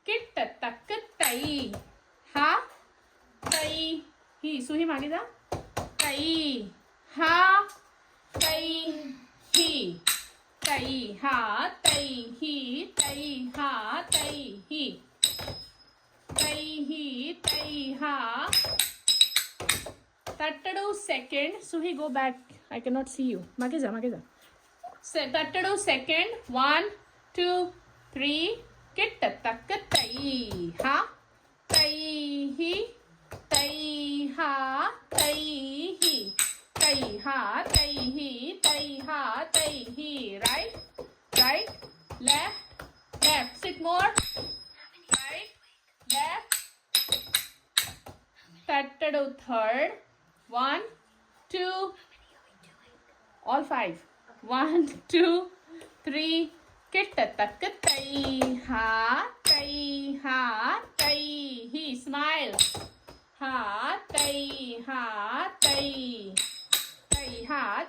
किट्ट तक तई हा तई ही सुही मागे जा तई हा तई ही तई हा तई ही तई हा तई ही तई ही तई हा तट्टडू सेकंड सुही go back I cannot see you मागे जा तट्टडू सेकंड 1 2 3 किट्ट तक तई हा तई ही तई हा तई ही तई हा तई ही तई हा तई ही राईट लेफ्ट सिट मोर राईट लेफ्ट तट्टडू थर्ड 1 2 all 5 1 2 3 किट्ट तक तई हा तई ही स्माइल हा तई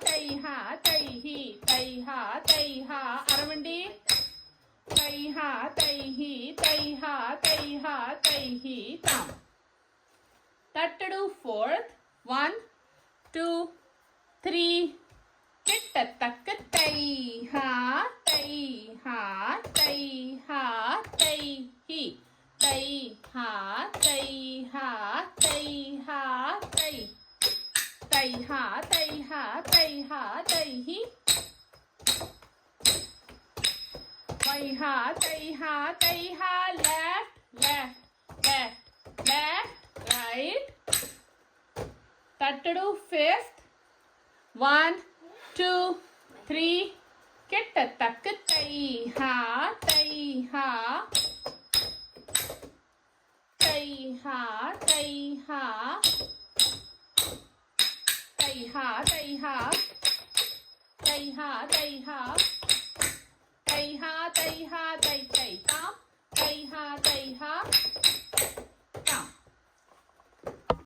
तई हा तई ही तई हा अरवंडी तई हा तई ही थांब तट्टडू फोर्थ 1 2 3 किट्ट तक तई हा तई तई ही तई हा तई तई हा तई ही तई हा लेफ्ट राइट तट्टडू फिफ्थ 1 2 3 किट्ट तक तई हा तई काम तई हा